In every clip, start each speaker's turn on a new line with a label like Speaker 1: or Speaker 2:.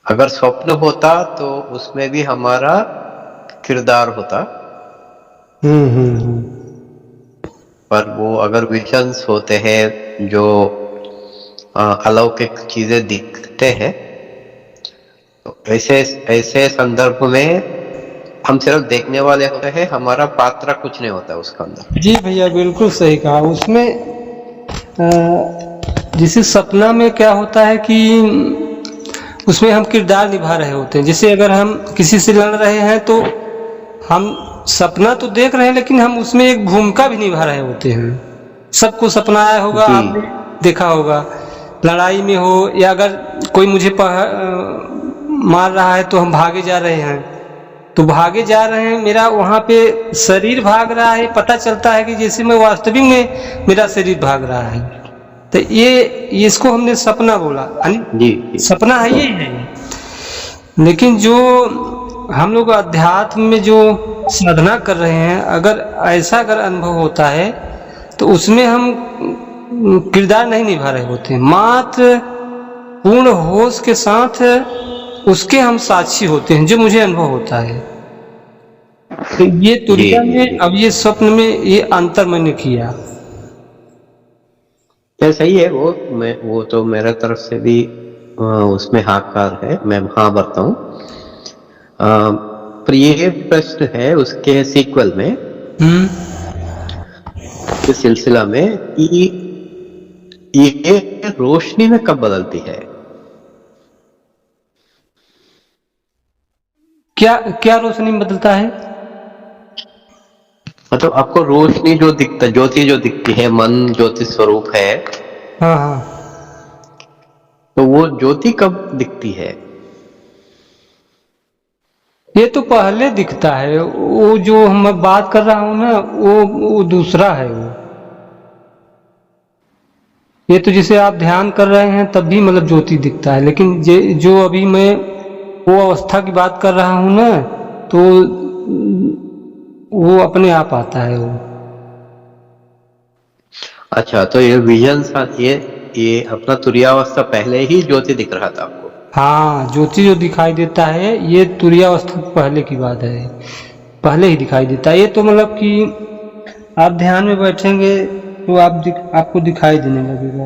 Speaker 1: अगर स्वप्न होता तो उसमें भी हमारा किरदार होता,
Speaker 2: हम्म।
Speaker 1: पर वो अगर विजन्स होते हैं जो अलौकिक चीजें दिखते हैं, तो ऐसे ऐसे संदर्भ में हम सिर्फ देखने वाले होते हैं, हमारा पात्र कुछ नहीं होता उसका अंदर।
Speaker 2: जी भैया, बिल्कुल सही कहा। उसमें जैसे सपना में क्या होता है कि उसमें हम किरदार निभा रहे होते हैं। जैसे अगर हम किसी से लड़ रहे हैं तो हम सपना तो देख रहे हैं, लेकिन हम उसमें एक भूमिका भी निभा रहे होते हैं। सबको सपना आया होगा,
Speaker 1: जी
Speaker 2: आपने देखा होगा, लड़ाई में हो या अगर कोई मुझे मार रहा है तो हम भागे जा रहे हैं, तो भागे जा रहे हैं, मेरा वहाँ पे शरीर भाग रहा है, पता चलता है कि जैसे मैं वास्तविक में मेरा शरीर भाग रहा है। तो ये इसको हमने सपना बोला, यानी
Speaker 1: जी जी।
Speaker 2: सपना है, ये है। लेकिन जो हम लोग अध्यात्म में जो साधना कर रहे हैं, अगर ऐसा अगर अनुभव होता है तो उसमें हम किरदार नहीं निभा रहे होते हैं, मात्र पूर्ण होश के साथ उसके हम साक्षी होते हैं, जो मुझे अनुभव होता है। तो ये
Speaker 1: जी
Speaker 2: तुरिया
Speaker 1: जी
Speaker 2: में,
Speaker 1: जी।
Speaker 2: अब ये स्वप्न में, ये अंतर मैंने किया।
Speaker 1: ये सही है। वो तो मेरे तरफ से भी उसमें हाकार है, मैं हाँ भरता हूँ। पर ये प्रश्न है उसके सीक्वल में,
Speaker 2: हम्म।
Speaker 1: इस सिलसिला में, कि ये रोशनी में कब बदलती है।
Speaker 2: क्या क्या रोशनी में बदलता है?
Speaker 1: मतलब आपको रोशनी जो दिखता, ज्योति जो दिखती है, मन ज्योति स्वरूप है,
Speaker 2: हाँ हाँ।
Speaker 1: तो वो ज्योति कब दिखती है।
Speaker 2: ये तो पहले दिखता है, वो जो हम बात कर रहा हूँ ना, वो दूसरा है वो। ये तो जैसे आप ध्यान कर रहे हैं तब भी मतलब ज्योति दिखता है, लेकिन जो अभी मैं वो अवस्था की बात कर रहा हूँ ना, तो वो अपने आप आता है वो।
Speaker 1: अच्छा, तो ये विजन, ये अपना तुरियावस्था पहले ही ज्योति दिख रहा था आपको।
Speaker 2: हाँ, ज्योति जो दिखाई देता है ये तुरीयावस्था पहले की बात है, पहले ही दिखाई देता है। ये तो मतलब कि आप ध्यान में बैठेंगे तो आपको दिखाई देने लगेगा।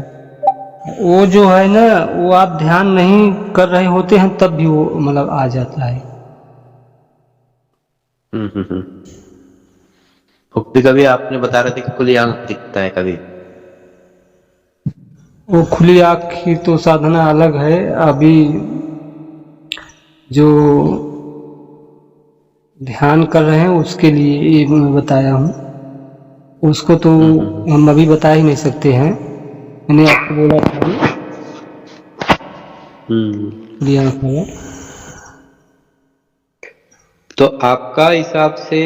Speaker 2: वो जो है ना, वो आप ध्यान नहीं कर रहे होते हैं तब भी वो मतलब आ जाता है।
Speaker 1: हम्म। कभी कभी आपने बता रहे थे कि खुली आंख दिखता है कभी।
Speaker 2: वो खुली आँख की तो साधना अलग है। अभी जो ध्यान कर रहे हैं उसके लिए ये मैं बताया हूँ। उसको तो
Speaker 1: हम्म।
Speaker 2: हम अभी बता ही नहीं सकते हैं। मैंने आपको बोला था अभी, खुली आँख वाला।
Speaker 1: तो आपका हिसाब से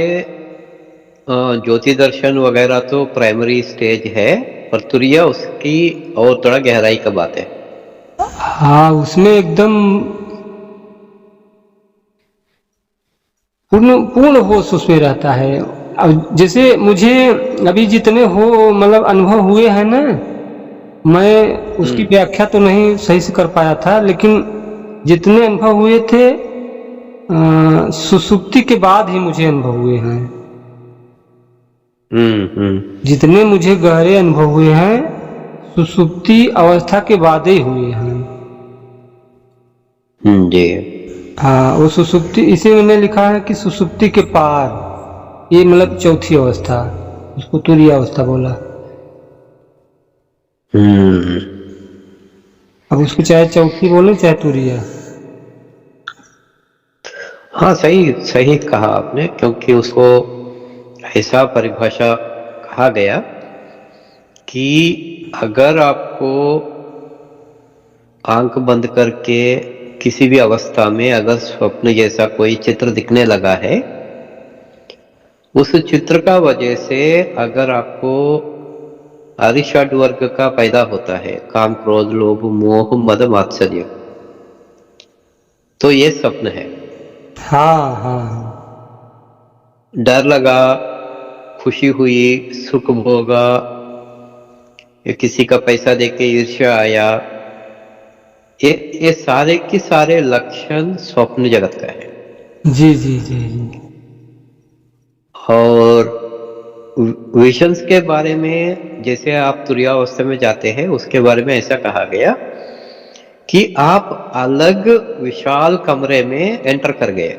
Speaker 1: ज्योति दर्शन वगैरह तो प्राइमरी स्टेज है, पर तुरिया उसकी और थोड़ा गहराई का बात है।
Speaker 2: हाँ, उसमें एकदम पूर्ण पूर्ण होश उसमें रहता है। अब जैसे मुझे अभी जितने हो मतलब अनुभव हुए हैं ना, मैं उसकी
Speaker 1: हम्म
Speaker 2: व्याख्या तो नहीं सही से कर पाया था, लेकिन जितने अनुभव हुए थे सुसुप्ति के बाद ही मुझे अनुभव हुए हैं।
Speaker 1: हम्म।
Speaker 2: जितने मुझे गहरे अनुभव हुए हैं सुसुप्ति अवस्था के बाद ही हुए हैं।
Speaker 1: जी।
Speaker 2: हाँ, वो सुसुप्ति, इसी में मैंने लिखा है कि सुसुप्ति के पार, ये मतलब चौथी अवस्था, उसको तुरीय अवस्था बोला।
Speaker 1: हम्म।
Speaker 2: अब उसको चाहे चौथी बोले चाहे तुरीय।
Speaker 1: हाँ, सही सही कहा आपने, क्योंकि उसको ऐसा परिभाषा कहा गया कि अगर आपको आंख बंद करके किसी भी अवस्था में अगर स्वप्न जैसा कोई चित्र दिखने लगा है, उस चित्र का वजह से अगर आपको अरिषड वर्ग का पैदा होता है, काम क्रोध लोभ मोह मद मात्सर्य, तो ये स्वप्न है।
Speaker 2: हाँ हाँ।
Speaker 1: डर लगा, खुशी हुई, सुख भोगा, या किसी का पैसा देके ईर्ष्या आया, ये सारे के सारे लक्षण स्वप्न जगत का है।
Speaker 2: जी जी जी जी।
Speaker 1: और विजन्स के बारे में, जैसे आप तुरीयावस्था में जाते हैं, उसके बारे में ऐसा कहा गया कि आप अलग विशाल कमरे में एंटर कर गए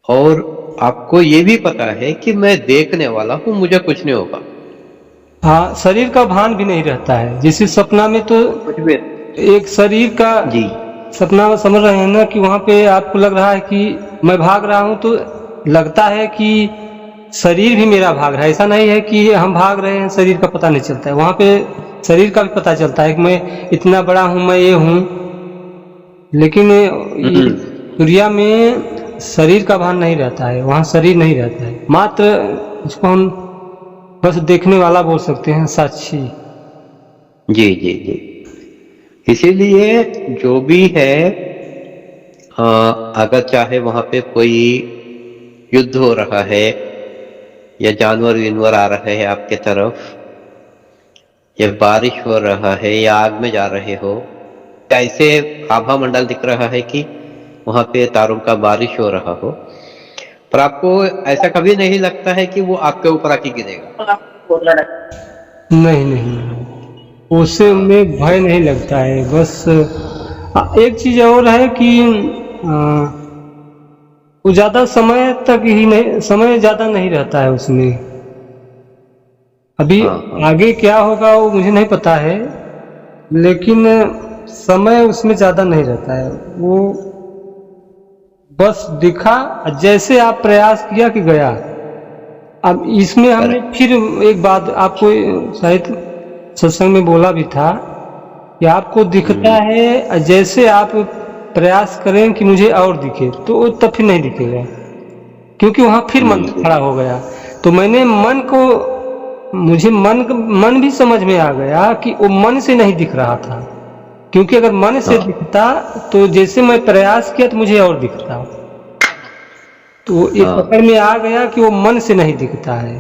Speaker 1: और आपको ये भी पता है कि मैं देखने वाला हूं, मुझे कुछ नहीं होगा।
Speaker 2: हाँ, शरीर का भान भी नहीं रहता है। जैसे सपना में तो
Speaker 1: कुछ भी।
Speaker 2: एक शरीर का
Speaker 1: जी
Speaker 2: सपना में समझ रहे हैं ना कि वहां पे आपको लग रहा है कि मैं भाग रहा हूं, तो लगता है कि शरीर भी मेरा भाग रहा है। ऐसा नहीं है कि हम भाग रहे हैं, शरीर का पता नहीं चलता है। वहां पे शरीर का भी पता चलता है कि मैं इतना बड़ा हूं, मैं ये हूं। लेकिन ये तुरिया में शरीर का भान नहीं रहता है, वहां शरीर नहीं रहता है। मात्र इसको हम बस देखने वाला बोल सकते हैं, साक्षी।
Speaker 1: जी जी जी। इसीलिए जो भी है, अगर चाहे वहां पे कोई युद्ध हो रहा है या जानवर विनवर आ रहे हैं आपके तरफ, या बारिश हो रहा है या आग में जा रहे हो, ऐसे आभा मंडल दिख रहा है कि वहां पे तारों का बारिश हो रहा हो, पर आपको ऐसा कभी नहीं लगता है कि वो आपके ऊपर आके गिरेगा।
Speaker 2: नहीं नहीं, उससे में भय नहीं लगता है। बस एक चीज और है कि वो ज्यादा समय तक ही नहीं, समय ज्यादा नहीं रहता है उसमें। अभी आगे क्या होगा वो मुझे नहीं पता है, लेकिन समय उसमें ज्यादा नहीं रहता है। वो बस दिखा, जैसे आप प्रयास किया कि गया। अब इसमें हमने फिर एक बात आपको शायद सत्संग में बोला भी था कि आपको दिखता है, जैसे आप प्रयास करें कि मुझे और दिखे, तो वो तब फिर नहीं दिखेगा, क्योंकि वहां फिर मन खड़ा हो गया। तो मैंने मन को, मुझे मन भी समझ में आ गया कि वो मन से नहीं दिख रहा था, क्योंकि अगर मन से दिखता तो जैसे मैं प्रयास किया तो मुझे और दिखता। तो एक पकड़ में आ गया कि वो मन से नहीं दिखता है।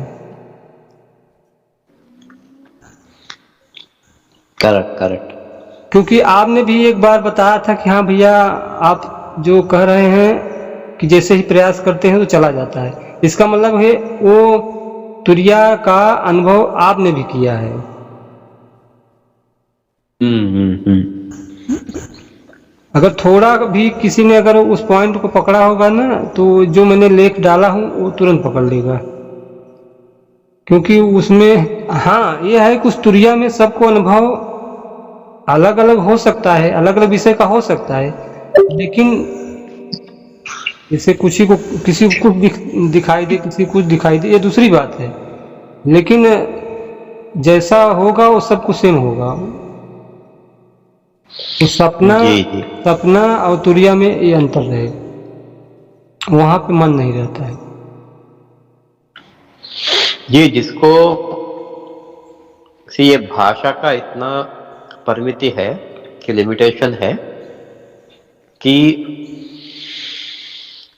Speaker 1: Correct correct.
Speaker 2: क्योंकि आपने भी एक बार बताया था कि हाँ भैया, आप जो कह रहे हैं कि जैसे ही प्रयास करते हैं तो चला जाता है, इसका मतलब है वो तुरिया का अनुभव आपने भी किया है। अगर थोड़ा भी किसी ने अगर उस पॉइंट को पकड़ा होगा ना, तो जो मैंने लेख डाला हूं वो तुरंत पकड़ लेगा। क्योंकि उसमें हाँ ये है कि उस तुरिया में सबको अनुभव अलग अलग हो सकता है, अलग अलग विषय का हो सकता है, लेकिन जैसे किसी को कुछ दिखाई दे, किसी कुछ दिखाई दे, ये दूसरी बात है। लेकिन जैसा होगा वो सब कुछ सेम होगा। तो सपना और तुरिया में ये अंतर है, वहां पे मन नहीं रहता है।
Speaker 1: ये जिसको ये भाषा का इतना परिमिति है कि लिमिटेशन है, कि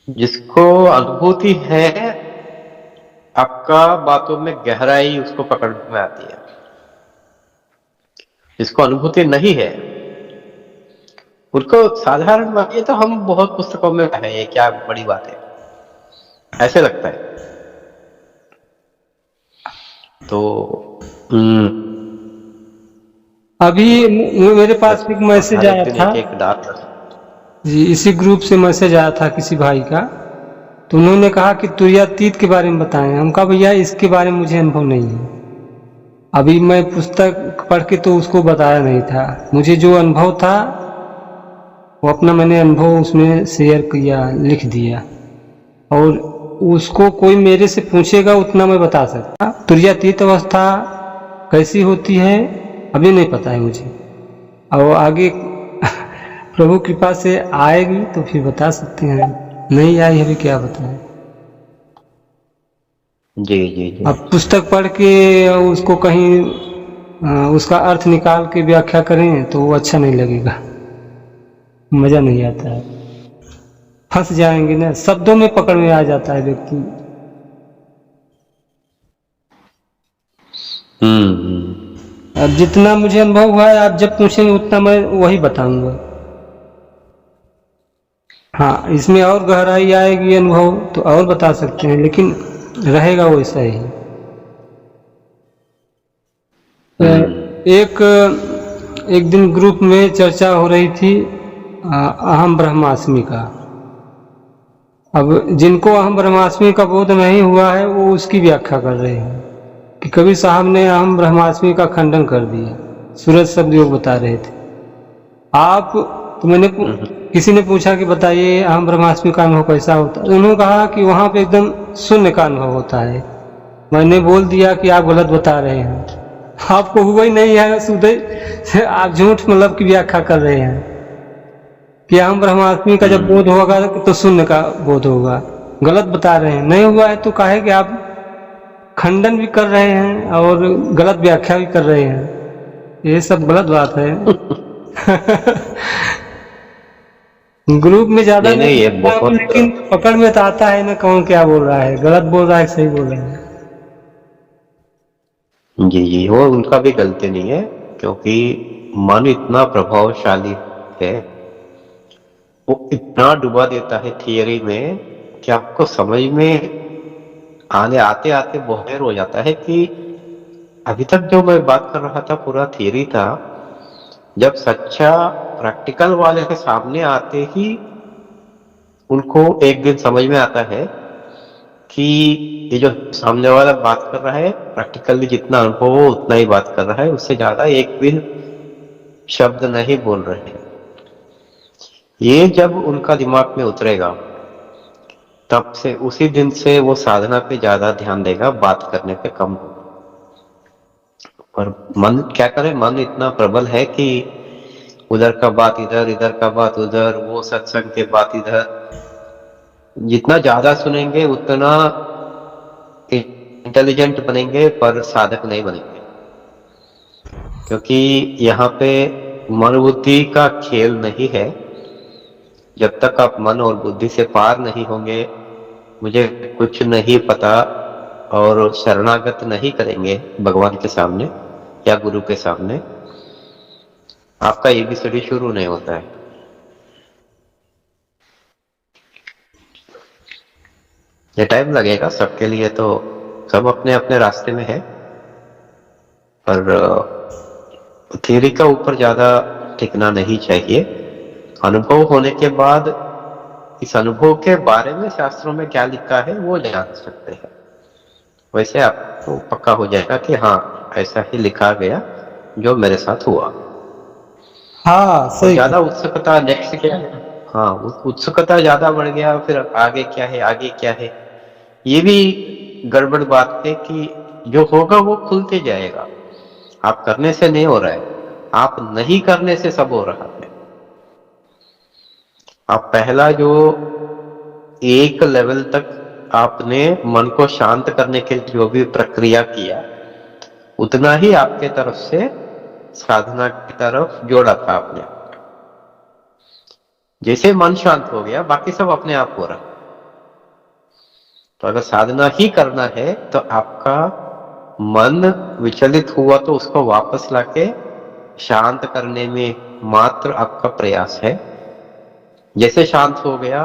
Speaker 1: जिसको अनुभूति है, आपका बातों में गहराई उसको पकड़ में आती है। जिसको अनुभूति नहीं है उनको साधारण बात, ये तो हम बहुत पुस्तकों में है, ये क्या बड़ी बात है, ऐसे लगता है। तो
Speaker 2: अभी मेरे पास एक मैसेज आया था जी, इसी ग्रुप से मैसेज आया था किसी भाई का, तो उन्होंने कहा कि तुरीयातीत के बारे में बताएं। हम कहा भैया इसके बारे में मुझे अनुभव नहीं है, अभी मैं पुस्तक पढ़ के तो उसको बताया नहीं था। मुझे जो अनुभव था वो अपना मैंने अनुभव उसमें शेयर किया, लिख दिया, और उसको कोई मेरे से पूछेगा उतना मैं बता सकता। तुरीयातीत अवस्था कैसी होती है अभी नहीं पता है मुझे, और आगे प्रभु कृपा से आएगी तो फिर बता सकते हैं, नहीं आई अभी क्या बताएं।
Speaker 1: जी जी जी।
Speaker 2: अब पुस्तक पढ़ के उसको कहीं उसका अर्थ निकाल के व्याख्या करें तो वो अच्छा नहीं लगेगा, मजा नहीं आता है, फंस जाएंगे ना, शब्दों में पकड़ में आ जाता है व्यक्ति। अब जितना मुझे अनुभव हुआ है, आप जब पूछेंगे उतना मैं वही बताऊंगा। हाँ, इसमें और गहराई आएगी अनुभव तो और बता सकते हैं, लेकिन रहेगा वैसा ही। एक एक दिन ग्रुप में चर्चा हो रही थी अहम ब्रह्मास्मि का। अब जिनको अहम ब्रह्मास्मि का बोध नहीं हुआ है वो उसकी व्याख्या कर रहे हैं कि कबीर साहब ने अहम ब्रह्मास्मि का खंडन कर दिया। सूरज शब्द योग बता रहे थे आप। तो किसी ने पूछा कि बताइए अहम ब्रह्मास्मि का अनुभव कैसा होता है। उन्होंने कहा कि वहां पे एकदम शून्य का अनुभव होता है। मैंने बोल दिया कि आप गलत बता रहे हैं, आपको हुआ ही नहीं है, सुधे आप झूठ मतलब की व्याख्या कर रहे हैं कि अहम ब्रह्मास्मि का जब बोध होगा तो शून्य का बोध होगा। गलत बता रहे हैं, नहीं हुआ है तो काहे कि आप खंडन भी कर रहे हैं और गलत व्याख्या भी कर रहे हैं। ये सब गलत बात है। ग्रुप में ज्यादा
Speaker 1: नहीं ये बहुत,
Speaker 2: लेकिन पकड़ में तो आता है ना कौन क्या बोल रहा है, गलत बोल रहा है सही बोल रहा है।
Speaker 1: जी वो उनका भी गलती नहीं है, क्योंकि मन इतना प्रभावशाली है, वो इतना डुबा देता है थियरी में कि आपको समझ में आने आते आते बोहेर हो जाता है कि अभी तक जो मैं बात कर रहा था पूरा थियरी था। जब सच्चा प्रैक्टिकल वाले के सामने आते ही उनको एक दिन समझ में आता है कि ये जो सामने वाला बात कर रहा है प्रैक्टिकली जितना अनुभव हो उतना ही बात कर रहा है, उससे ज्यादा एक भी शब्द नहीं बोल रहे हैं। ये जब उनका दिमाग में उतरेगा तब से उसी दिन से वो साधना पे ज्यादा ध्यान देगा, बात करने पे कम। और मन क्या करे, मन इतना प्रबल है कि उधर का बात इधर, इधर का बात उधर, वो सत्संग के बात इधर। जितना ज्यादा सुनेंगे उतना इंटेलिजेंट बनेंगे पर साधक नहीं बनेंगे, क्योंकि यहाँ पे मन बुद्धि का खेल नहीं है। जब तक आप मन और बुद्धि से पार नहीं होंगे, मुझे कुछ नहीं पता और शरणागत नहीं करेंगे भगवान के सामने या गुरु के सामने, आपका एबीसीडी शुरू नहीं होता है। ये टाइम लगेगा सबके लिए, तो सब अपने अपने रास्ते में है, पर थियरी का ऊपर ज्यादा टिकना नहीं चाहिए। अनुभव होने के बाद इस अनुभव के बारे में शास्त्रों में क्या लिखा है वो जान सकते हैं। वैसे आपको पक्का हो जाएगा कि हाँ ऐसा ही लिखा गया जो मेरे साथ हुआ।
Speaker 2: हाँ सही।
Speaker 1: ज्यादा उत्सुकता नेक्स्ट क्या है, हाँ उत्सुकता ज्यादा बढ़ गया, फिर आगे क्या है आगे क्या है, ये भी गड़बड़ बात है कि जो होगा वो खुलते जाएगा। आप करने से नहीं हो रहा है, आप नहीं करने से सब हो रहा है। आप पहला जो एक लेवल तक आपने मन को शांत करने के लिए जो भी प्रक्रिया किया, उतना ही आपके तरफ से साधना की तरफ जोड़ा था आपने। जैसे मन शांत हो गया बाकी सब अपने आप हो रहा। तो अगर साधना ही करना है तो आपका मन विचलित हुआ तो उसको वापस लाके शांत करने में मात्र आपका प्रयास है। जैसे शांत हो गया,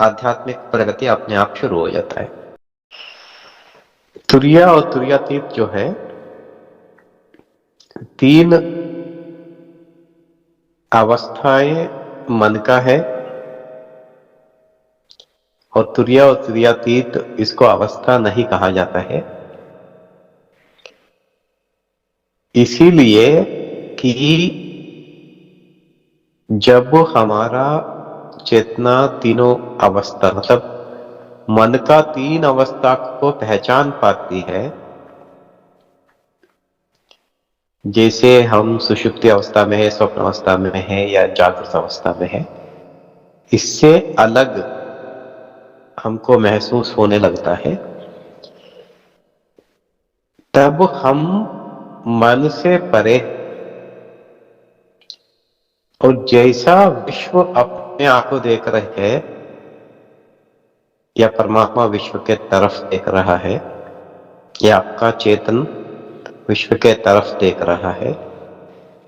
Speaker 1: आध्यात्मिक प्रगति अपने आप शुरू हो जाता है। तुरिया और तुरियातीत जो है, तीन अवस्थाएं मन का है, और तुरिया और तुरियातीत इसको अवस्था नहीं कहा जाता है, इसीलिए कि जब हमारा चेतना तीनों अवस्था मतलब मन का तीन अवस्था को पहचान पाती है, जैसे हम सुषुप्ति अवस्था में है, स्वप्न अवस्था में है या जागृत अवस्था में है, इससे अलग हमको महसूस होने लगता है, तब हम मन से परे और जैसा विश्व अपने आप को देख रहे हैं या परमात्मा विश्व के तरफ देख रहा है, या आपका चेतन विश्व के तरफ देख रहा है,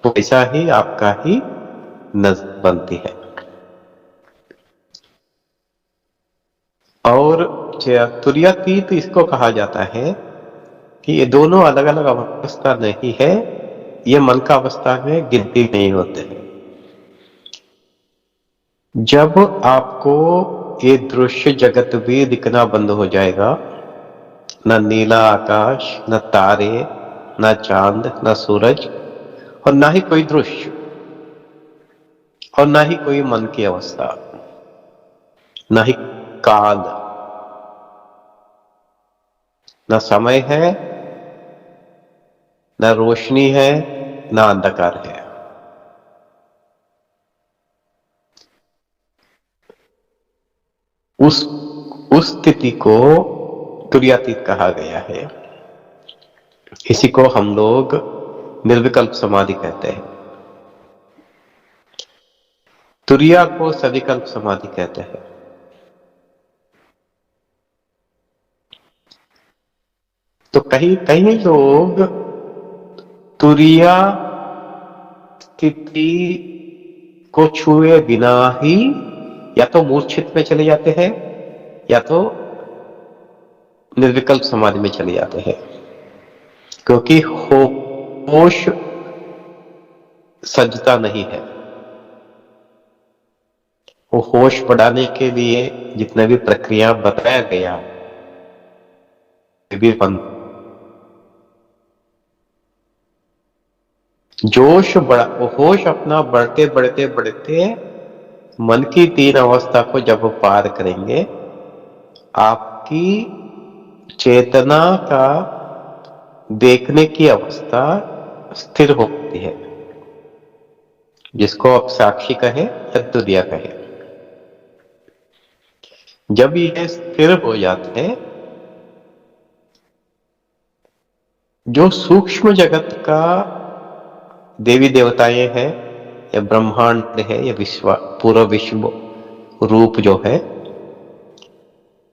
Speaker 1: तो ऐसा ही आपका ही नजर बनती है। और तुरीयातीत इसको कहा जाता है कि ये दोनों अलग अलग अवस्था नहीं है, ये मन का अवस्था में गिनती नहीं होते हैं। जब आपको ये दृश्य जगत भी दिखना बंद हो जाएगा, न नीला आकाश, न तारे, न चांद, न सूरज, और ना ही कोई दृश्य, और ना ही कोई मन की अवस्था, ना ही काल, न समय है, न रोशनी है, न अंधकार है। उस स्थिति को तुरीयातीत कहा गया है। इसी को हम लोग निर्विकल्प समाधि कहते हैं। तुरिया को सविकल्प समाधि कहते हैं। तो कहीं कहीं लोग तुरिया स्थिति को छुए बिना ही या तो मूर्छित में चले जाते हैं या तो निर्विकल्प समाधि में चले जाते हैं, क्योंकि होश सजता नहीं है। वो होश बढ़ाने के लिए जितने भी प्रक्रिया बताया गया भी बंद। जोश बढ़ा, वो होश अपना बढ़ते बढ़ते बढ़ते मन की 3 अवस्था को जब पार करेंगे, आपकी चेतना का देखने की अवस्था स्थिर होती है, जिसको आप साक्षी कहे या तुरिया कहे। जब ये स्थिर हो जाते हैं, जो सूक्ष्म जगत का देवी देवताएं हैं या ब्रह्मांड है या पूरा विश्व रूप जो है,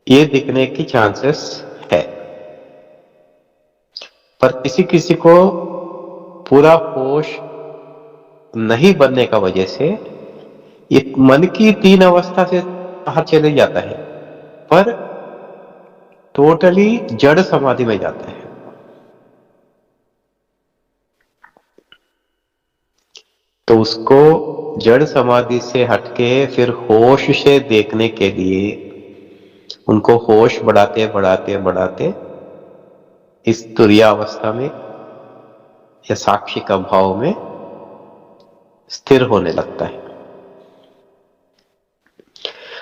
Speaker 1: ये दिखने की चांसेस है। पर किसी किसी को पूरा होश नहीं बनने का वजह से ये मन की 3 अवस्था से बाहर चले जाता है, पर टोटली जड़ समाधि में जाता है। तो उसको जड़ समाधि से हटके फिर होश से देखने के लिए उनको होश बढ़ाते बढ़ाते बढ़ाते इस तुरिया अवस्था में या साक्षी का भाव में स्थिर होने लगता है।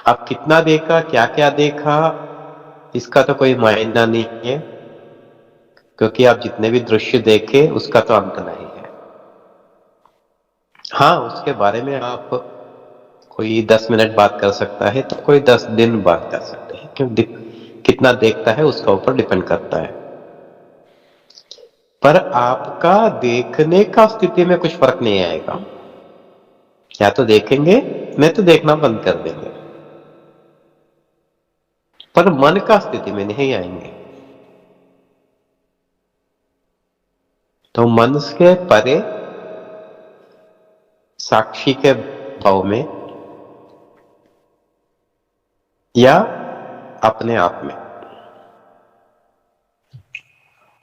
Speaker 1: अब कितना देखा, क्या क्या देखा, इसका तो कोई मायना नहीं है, क्योंकि आप जितने भी दृश्य देखे उसका तो अंत नहीं है। हाँ, उसके बारे में आप कोई 10 मिनट बात कर सकता है तो कोई 10 दिन बात कर सकते हैं, क्योंकि कितना देखता है उसका ऊपर डिपेंड करता है। पर आपका देखने का स्थिति में कुछ फर्क नहीं आएगा। या तो देखेंगे, नहीं तो देखना बंद कर देंगे, पर मन का स्थिति में नहीं आएंगे। तो मन के परे साक्षी के भाव में या अपने आप में।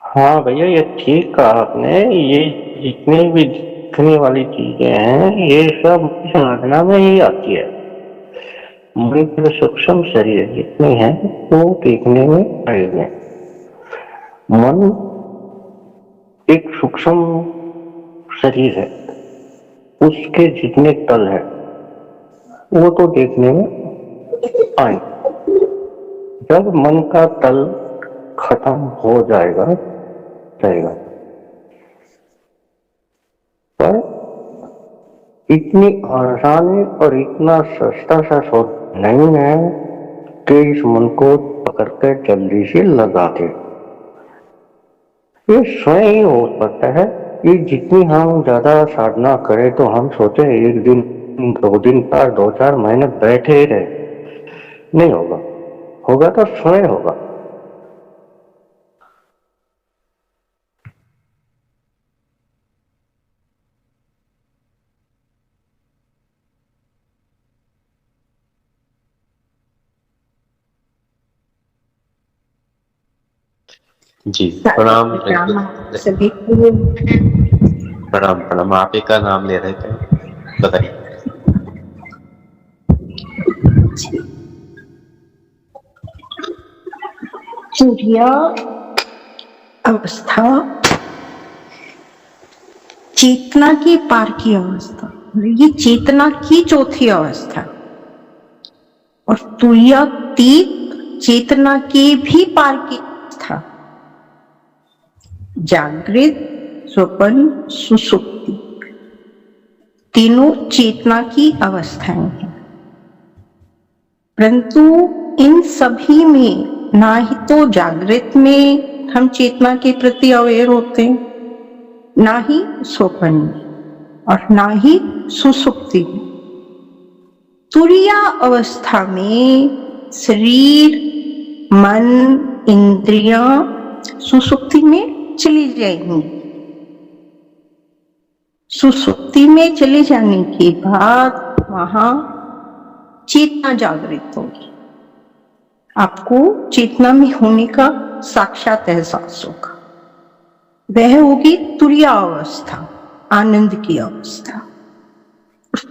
Speaker 3: हाँ भैया, ये ठीक कहा आपने। ये जितनी भी दिखने वाली चीजें हैं, ये सब साधना में ही आती है। मन के सूक्ष्म शरीर जितने हैं वो देखने में आएंगे। मन एक सूक्ष्म शरीर है, उसके जितने तल है वो तो देखने में आए। जब मन का तल खत्म हो जाएगा पर इतनी आसानी और इतना सस्ता सा शोध नहीं है कि इस मन को पकड़ कर जल्दी से लगा दे। ये स्वयं ही हो सकता है। ये जितनी हम ज्यादा साधना करें तो हम सोचे 1 दिन 2 दिन पर 2-4 महीने बैठे ही रहे, नहीं होगा। होगा तो स्वयं होगा।
Speaker 1: जी प्रणाम
Speaker 4: प्रणाम आप सभी को।
Speaker 1: प्रणाम प्रणाम। आप ही का नाम ले रहे थे, बताइए।
Speaker 4: तुरीय अवस्था चेतना के पार की अवस्था, ये चेतना की चौथी अवस्था, और तुरीयातीत चेतना के भी पार की अवस्था। जागृत, स्वप्न, सुषुप्ति तीनों चेतना की अवस्थाएं हैं, परंतु इन सभी में ना ही तो जागृत में हम चेतना के प्रति अवेयर होते हैं, ना ही स्वप्न में, और ना ही सुषुप्ति में। तुरीय अवस्था में शरीर, मन, इंद्रियां सुषुप्ति में चली जाएंगी। सुषुप्ति में चले जाने के बाद वहां चेतना जागृत होगी, आपको चेतना में होने का साक्षात एहसास होगा। वह होगी तुरीय अवस्था, आनंद की अवस्था।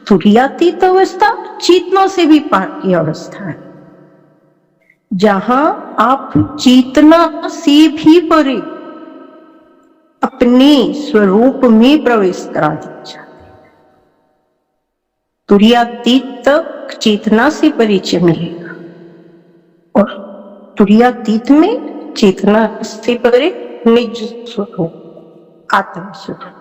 Speaker 4: तुरीयातीत अवस्था चेतना से भी पार की अवस्था है, जहां आप चेतना से भी परे अपने स्वरूप में प्रवेश करा दिया जाता है। तुरीयातीत तक चेतना से परिचय मिलेगा, और तुरीयातीत में चेतना से परे निज स्वरूप, आत्म स्वरूप।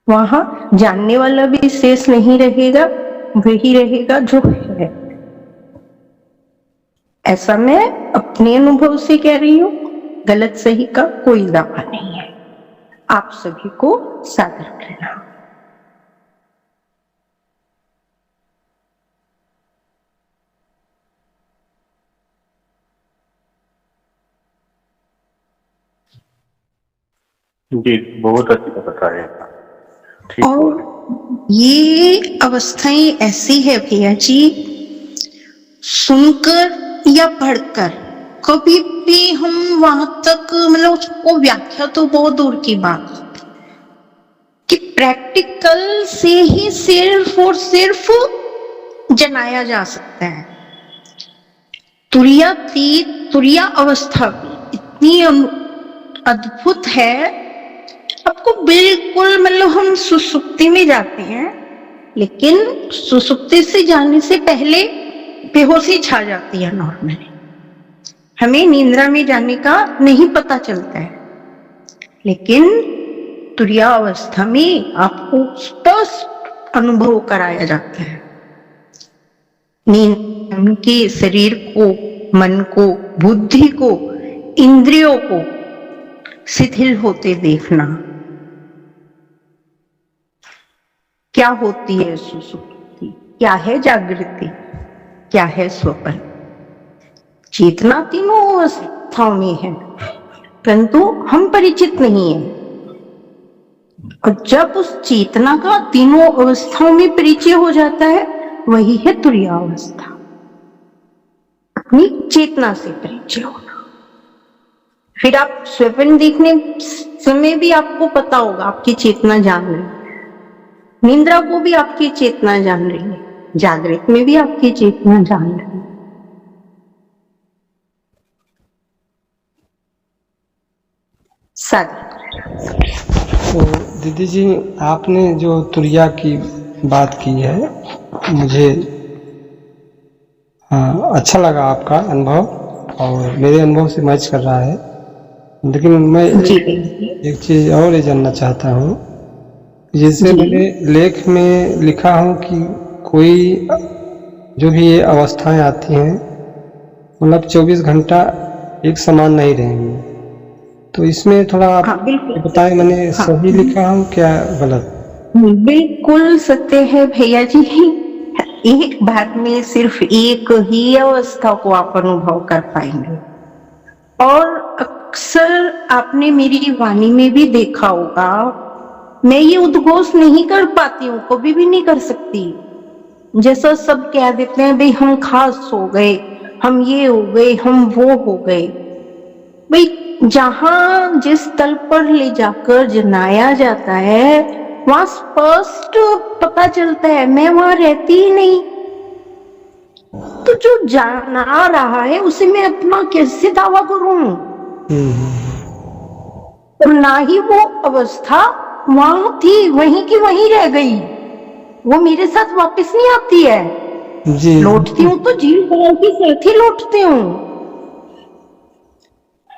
Speaker 4: वहां जानने वाला भी शेष नहीं रहेगा, वही रहेगा जो है। ऐसा मैं अपने अनुभव से कह रही हूं, गलत सही का कोई दावा नहीं है। आप सभी को सादर प्रणाम।
Speaker 3: जी बहुत अच्छा बताया, ठीक
Speaker 4: और
Speaker 3: बोले।
Speaker 4: ये अवस्थाएं ऐसी है भैया जी, सुनकर या पढ़कर कभी भी हम वहां तक मतलब उसको व्याख्या तो बहुत दूर की बात, कि प्रैक्टिकल से ही सिर्फ और सिर्फ जनाया जा सकता है। तुरीय अवस्था भी इतनी अद्भुत है, आपको बिल्कुल मतलब हम सुषुप्ति में जाते हैं, लेकिन सुषुप्ति से जाने से पहले बेहोशी छा जाती है। नॉर्मली हमें निद्रा में जाने का नहीं पता चलता है, लेकिन तुरीय अवस्था में आपको स्पष्ट अनुभव कराया जाता है। नींद के शरीर को, मन को, बुद्धि को, इंद्रियों को शिथिल होते देखना। क्या होती है सुषुप्ति, क्या है जागृति, क्या है स्वप्न। चेतना तीनों अवस्थाओं में है, परंतु हम परिचित नहीं है। और जब उस चेतना का तीनों अवस्थाओं में परिचय हो जाता है, वही है तुरीय अवस्था, अपनी चेतना से परिचय होना। फिर आप स्वप्न देखने समय भी आपको पता होगा आपकी चेतना जान रही है, निद्रा को भी आपकी चेतना जान रही है, जागृत में भी आपकी चेतना जान रही है।
Speaker 2: तो दीदी जी, आपने जो तुरीया की बात की है, मुझे अच्छा लगा आपका अनुभव, और मेरे अनुभव से मैच कर रहा है। लेकिन मैं एक चीज और ये जानना चाहता हूँ, जैसे मैंने लेख में लिखा हूँ कि कोई जो भी ये अवस्थाएं आती हैं, मतलब 24 घंटा एक समान नहीं रहेंगी। तो इसमें थोड़ा आप बताएं, मैंने सही लिखा हूँ क्या गलत?
Speaker 4: बिल्कुल सत्य है भैया जी। एक बार में सिर्फ एक ही अवस्था को आप अनुभव कर पाएंगे, और अक्सर आपने मेरी वाणी में भी देखा होगा, मैं ये उद्घोष नहीं कर पाती हूँ, कभी भी नहीं कर सकती। जैसा सब कह देते हैं भाई हम खास हो गए, हम ये हो गए, हम वो हो गए, भाई जहां जिस तल पर ले जाकर जनाया जाता है वहां स्पष्ट पता चलता है मैं वहां रहती ही नहीं, तो जो जना रहा है उसे मैं अपना कैसे दावा करूं? और ना ही वो अवस्था वहां थी, वहीं की वहीं रह गई, वो मेरे साथ वापस नहीं आती है।
Speaker 2: जी
Speaker 4: लौटती हूँ तो जीव भाव के साथ ही लौटती हूँ।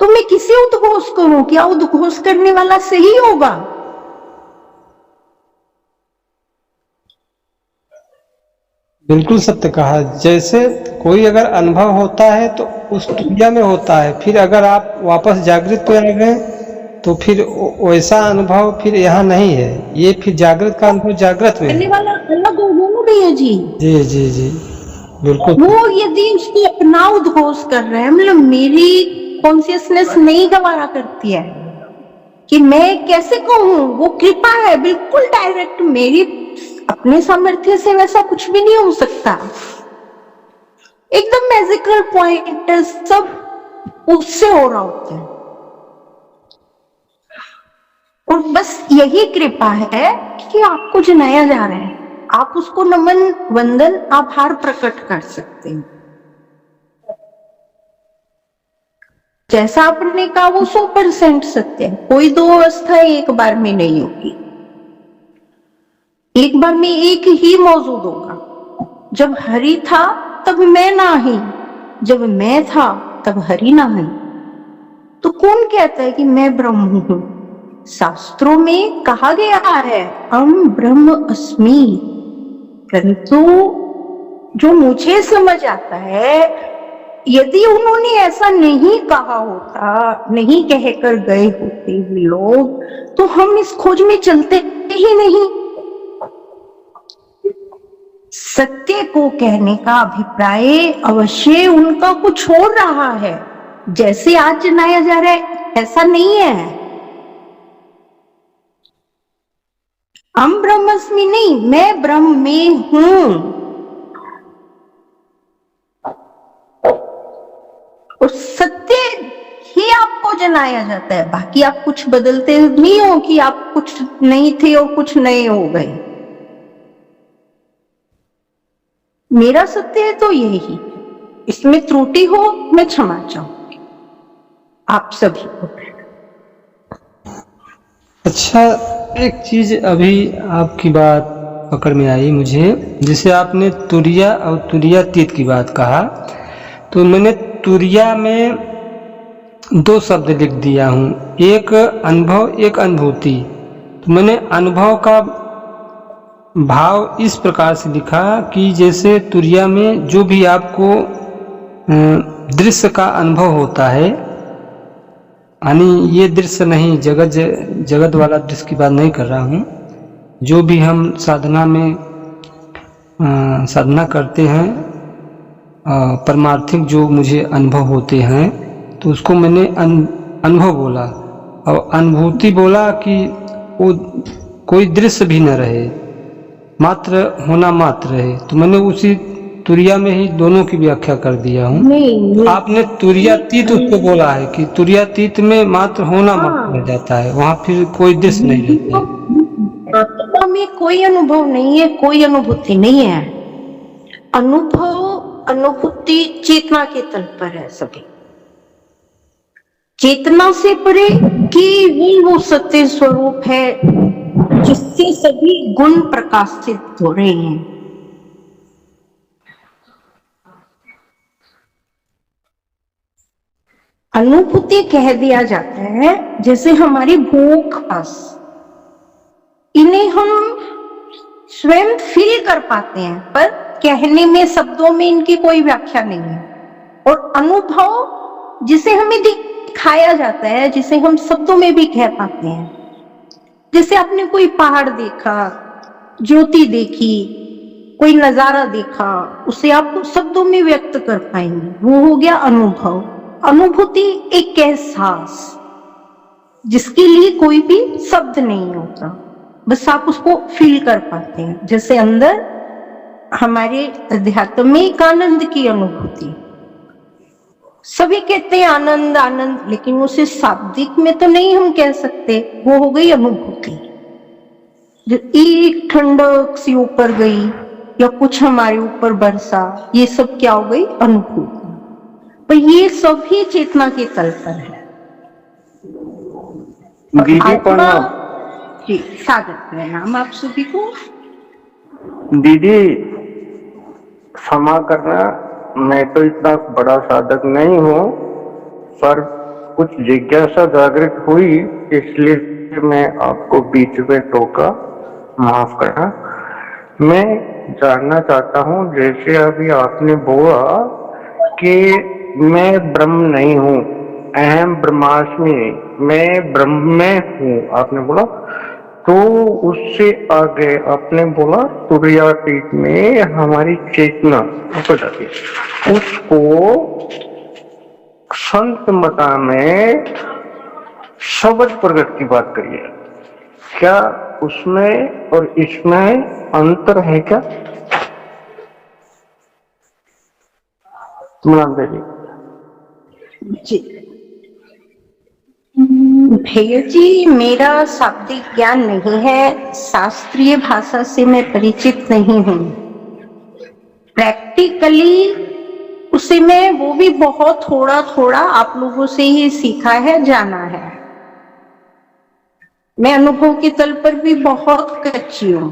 Speaker 4: तो मैं किसे उद्घोष करूं? क्या उद्घोष करने वाला सही होगा?
Speaker 2: बिल्कुल सत्य कहा। जैसे कोई अगर अनुभव होता है तो उस दुनिया में होता है, फिर अगर आप वापस जागृत पे आ गए तो फिर वैसा अनुभव फिर यहाँ नहीं है। ये फिर जागृत का अनुभव जागृत में
Speaker 4: करने
Speaker 2: है।
Speaker 4: वाला अलग होगा ना भैया जी।
Speaker 2: जी जी जी बिल्कुल।
Speaker 4: वो यदि उसको अपना उद्घोष कर रहा है, मतलब मेरी कॉन्शियसनेस नहीं गवारा करती है कि मैं कैसे कहूं, वो कृपा है बिल्कुल डायरेक्ट, मेरी अपने सामर्थ्य से वैसा कुछ भी नहीं हो सकता, एकदम मैजिकल पॉइंट सब उससे हो रहा होता है। और बस यही कृपा है कि आपको जनाया जा रहा है, आप उसको नमन वंदन आभार प्रकट कर सकते हैं। जैसा आपने कहा वो 100% सत्य है। कोई दो अवस्था एक बार में नहीं होगी, एक बार में एक ही मौजूद होगा। जब हरि था तब मैं नाही, जब मैं था तब हरि नाही। तो कौन कहता है कि मैं ब्रह्म हूं? शास्त्रों में कहा गया है अहम ब्रह्म अस्मि, परंतु जो मुझे समझ आता है, यदि उन्होंने ऐसा नहीं कहा होता, नहीं कहकर गए होते वे लोग, तो हम इस खोज में चलते ही नहीं। सत्य को कहने का अभिप्राय अवश्य उनका कुछ हो रहा है, जैसे आज जनाया जा रहा है ऐसा नहीं है। हम ब्रह्मस्मि नहीं, मैं ब्रह्म में हूं। और सत्य ही आपको जनाया जाता है, बाकी आप कुछ बदलते नहीं हो कि आप कुछ नहीं थे और कुछ नए हो गए। मेरा सत्य है तो यही, इसमें त्रुटि हो मैं क्षमा चाहूंगी आप सभी को।
Speaker 2: अच्छा, एक चीज अभी आपकी बात पकड़ में आई मुझे, जैसे आपने तुरिया और तुरियातीत की बात कहा, तो मैंने तुरिया में दो शब्द लिख दिया हूं, एक अनुभव एक अनुभूति। तो मैंने अनुभव का भाव इस प्रकार से लिखा कि जैसे तुरिया में जो भी आपको दृश्य का अनुभव होता है, यानी ये दृश्य नहीं, जगत वाला दृश्य की बात नहीं कर रहा हूँ, जो भी हम साधना में साधना करते हैं, परमार्थिक जो मुझे अनुभव होते हैं, तो उसको मैंने अनुभव बोला। और अनुभूति बोला कि वो कोई दृश्य भी न रहे, मात्र होना मात्र रहे। तो मैंने उसी तुरिया में ही दोनों की व्याख्या कर दिया हूँ। तो आपने तुरियातीत उसको बोला है कि तुरियातीत में मात्र होना मात्र रह जाता है, वहां फिर कोई दृश्य नहीं रहता है।
Speaker 4: आत्मा में कोई अनुभव नहीं है, कोई अनुभूति नहीं है। अनुभव अनुभूति चेतना के तल पर है सभी, चेतना से परे केवल वो सत्य स्वरूप है जिससे सभी गुण प्रकाशित हो रहे हैं। अनुभूति कह दिया जाता है जैसे हमारी भूख प्यास, इन्हें हम स्वयं फील कर पाते हैं, पर कहने में शब्दों में इनकी कोई व्याख्या नहीं है। और अनुभव जिसे हमें दिखाया जाता है, जिसे हम शब्दों में भी कह पाते हैं, जैसे आपने कोई पहाड़ देखा, ज्योति देखी, कोई नजारा देखा, उसे आप शब्दों में व्यक्त कर पाएंगे, वो हो गया अनुभव। अनुभूति एक एहसास जिसके लिए कोई भी शब्द नहीं होता, बस आप उसको फील कर पाते हैं। जैसे अंदर हमारे अध्यात्म में एक आनंद की अनुभूति, सभी कहते हैं आनंद आनंद, लेकिन उसे शाब्दिक में तो नहीं हम कह सकते, वो हो गई अनुभूति। जो एक ठंडक सी ऊपर गई या कुछ हमारे ऊपर बरसा, ये सब क्या हो गई? अनुभूति। पर ये सभी चेतना के तल पर है।
Speaker 3: दीदी
Speaker 4: आत्मा
Speaker 3: प्रणाम।
Speaker 4: जी, स्वागत प्रणाम आप सभी को।
Speaker 3: दीदी क्षमा करना, मैं तो इतना बड़ा साधक नहीं हूँ, पर कुछ जिज्ञासा जागृत हुई, इसलिए मैं आपको बीच में टोका, माफ करना। मैं जानना चाहता हूँ, जैसे अभी आपने बोला कि मैं ब्रह्म नहीं हूँ, अहम ब्रह्मास्मि, मैं ब्रह्म में हूँ, आपने बोला। तो उससे आगे आपने बोला तुर्यातीत में हमारी चेतना ऊपर जाती है, उसको संत मता में शब्द प्रगट की बात करिए। क्या उसमें और इसमें अंतर है क्या? देवी
Speaker 4: जी भैया जी, मेरा शाब्दिक ज्ञान नहीं है, शास्त्रीय भाषा से मैं परिचित नहीं हूँ। प्रैक्टिकली उसे मैं वो भी बहुत थोड़ा थोड़ा आप लोगों से ही सीखा है, जाना है। मैं अनुभव के तल पर भी बहुत कच्ची हूँ।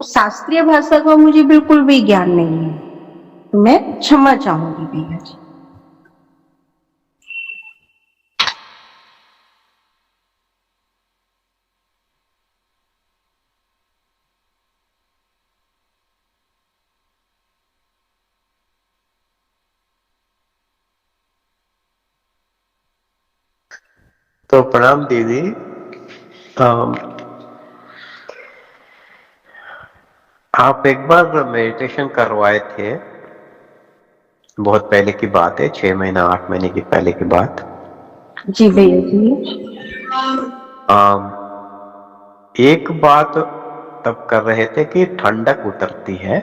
Speaker 4: शास्त्रीय भाषा का मुझे बिल्कुल भी ज्ञान नहीं है, मैं क्षमा चाहूंगी भैया जी।
Speaker 1: तो प्रणाम दीदी। आप एक बार मेडिटेशन करवाए थे, बहुत पहले की बात है, 6 महीना 8 महीने की पहले की बात।
Speaker 4: जी भैया जी।
Speaker 1: एक बात तब कर रहे थे कि ठंडक उतरती है,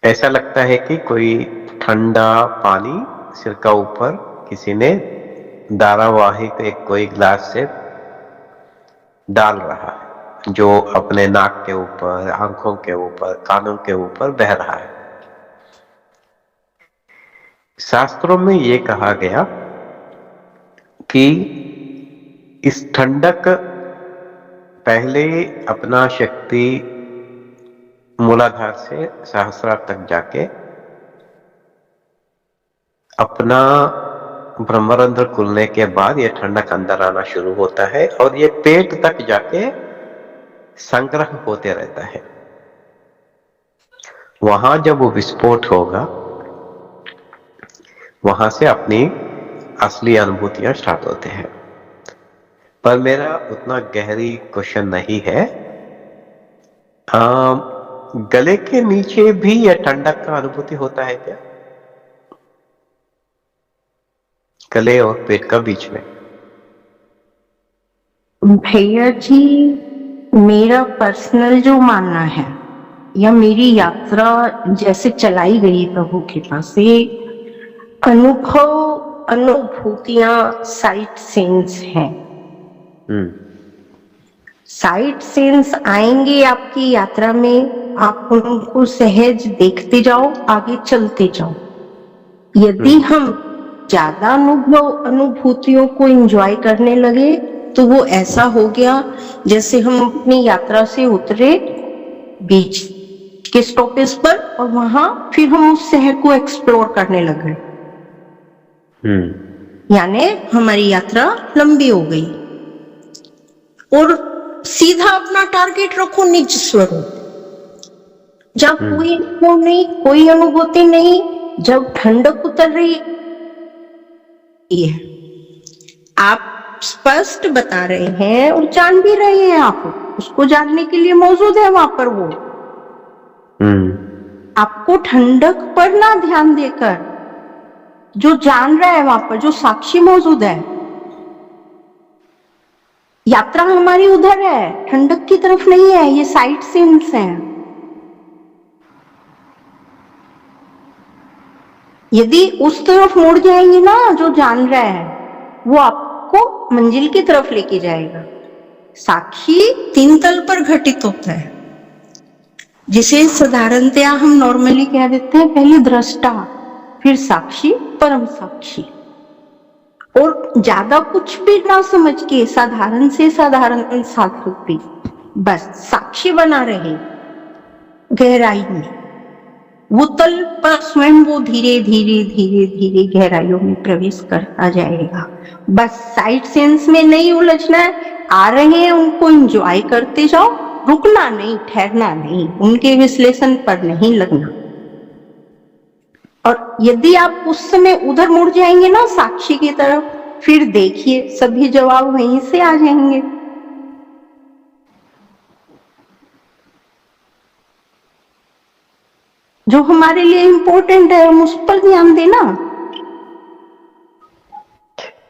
Speaker 1: ऐसा लगता है कि कोई ठंडा पानी सिर का ऊपर किसी ने धारावाहिक एक कोई ग्लास से डाल रहा है, जो अपने नाक के ऊपर, आंखों के ऊपर, कानों के ऊपर बह रहा है। शास्त्रों में ये कहा गया कि इस ठंडक पहले अपना शक्ति मूलाधार से सहस्रार तक जाके अपना ब्रह्मरंध्र खुलने के बाद यह ठंडक अंदर आना शुरू होता है और ये पेट तक जाके संग्रह होते रहता है। वहां जब वो विस्फोट होगा, वहां से अपनी असली अनुभूतियां स्टार्ट होते हैं। पर मेरा उतना गहरी क्वेश्चन नहीं है। गले के नीचे भी यह ठंडक का अनुभूति होता है क्या? गले और पेट का बीच में?
Speaker 4: भैया जी, मेरा पर्सनल जो मानना है या मेरी यात्रा जैसे चलाई गई प्रभु कृपा से, अनुभव अनुभूतियां साइट सीन्स हैं। साइट सीन्स आएंगे आपकी यात्रा में, आप उनको सहज देखते जाओ, आगे चलते जाओ। यदि हम ज्यादा अनुभूतियों को एंजॉय करने लगे तो वो ऐसा हो गया जैसे हम अपनी यात्रा से उतरे बीच के स्टॉपेज पर और वहां फिर हम उस शहर को एक्सप्लोर करने लगे। यानी हमारी यात्रा लंबी हो गई। और सीधा अपना टारगेट रखो निज स्वरूप। जब कोई अनुभव नहीं, कोई अनुभूति नहीं, जब ठंडक उतर रही है, आप स्पष्ट बता रहे हैं और जान भी रहे हैं, आप उसको जानने के लिए मौजूद है वहां पर। वो आपको ठंडक पर ना ध्यान देकर जो जान रहा है वहां पर, जो साक्षी मौजूद है, यात्रा हमारी उधर है, ठंडक की तरफ नहीं है। ये साइट सीन्स हैं। यदि उस तरफ मुड़ जाएंगे ना, जो जान रहा है वो आपको मंजिल की तरफ लेके जाएगा। साक्षी 3 तल पर घटित होता है, जिसे साधारणतया हम नॉर्मली कह देते हैं पहले दृष्टा, फिर साक्षी, परम साक्षी। और ज्यादा कुछ भी ना समझ के साधारण से साधारण साधक भी बस साक्षी बना रहे गहराई में, वो तल पर स्वयं वो धीरे धीरे धीरे धीरे गहराइयों में प्रवेश करता जाएगा। बस साइड सेंस में नहीं उलझना है, आ रहे हैं उनको एंजॉय करते जाओ, रुकना नहीं, ठहरना नहीं, उनके विश्लेषण पर नहीं लगना। और यदि आप उस समय उधर मुड़ जाएंगे ना साक्षी की तरफ, फिर देखिए सभी जवाब वहीं से आ जाएंगे। जो हमारे लिए इम्पोर्टेंट है हम उस पर ध्यान देना।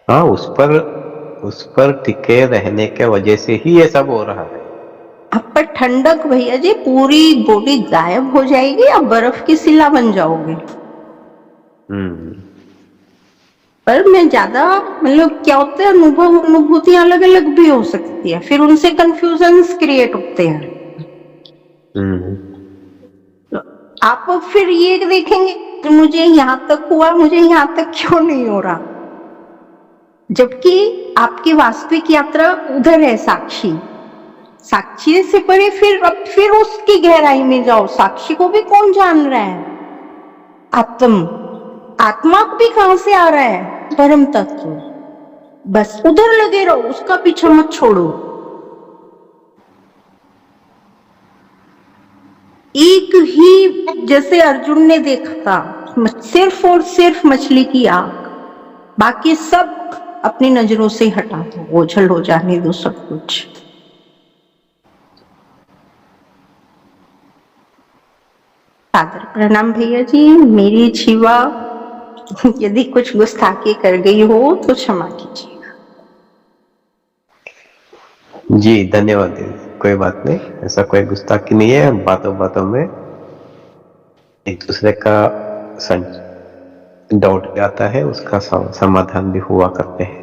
Speaker 1: हाँ, उस पर टिके रहने के वजह से ही ये सब हो रहा है।
Speaker 4: अब पर ठंडक भैया जी, पूरी बॉडी गायब हो जाएगी, आप बर्फ की शिला बन जाओगे। पर मैं ज्यादा मतलब क्या होता है, अनुभूतियां अलग अलग भी हो सकती है, फिर उनसे कंफ्यूजन्स क्रिएट होते हैं। आप फिर ये देखेंगे मुझे यहां तक हुआ, मुझे यहां तक क्यों नहीं हो रहा, जबकि आपकी वास्तविक यात्रा उधर है साक्षी। साक्षी से परे फिर उसकी गहराई में जाओ। साक्षी को भी कौन जान रहा है? आत्मा भी कहां से आ रहा है? परम तत्व। बस उधर लगे रहो, उसका पीछा मत छोड़ो। एक ही जैसे अर्जुन ने देखा था, सिर्फ और सिर्फ मछली की आंख, बाकी सब अपनी नजरों से हटा दो, ओझल हो जाने दो सब कुछ। सादर प्रणाम भैया जी, मेरी जीवा यदि कुछ गुस्ताखी कर गई हो तो क्षमा कीजिएगा।
Speaker 1: जी धन्यवाद दीदी, कोई बात नहीं, ऐसा कोई गुस्ताखी नहीं है। हम बातों बातों में एक दूसरे का डाउट आता है, उसका समाधान भी हुआ करते हैं।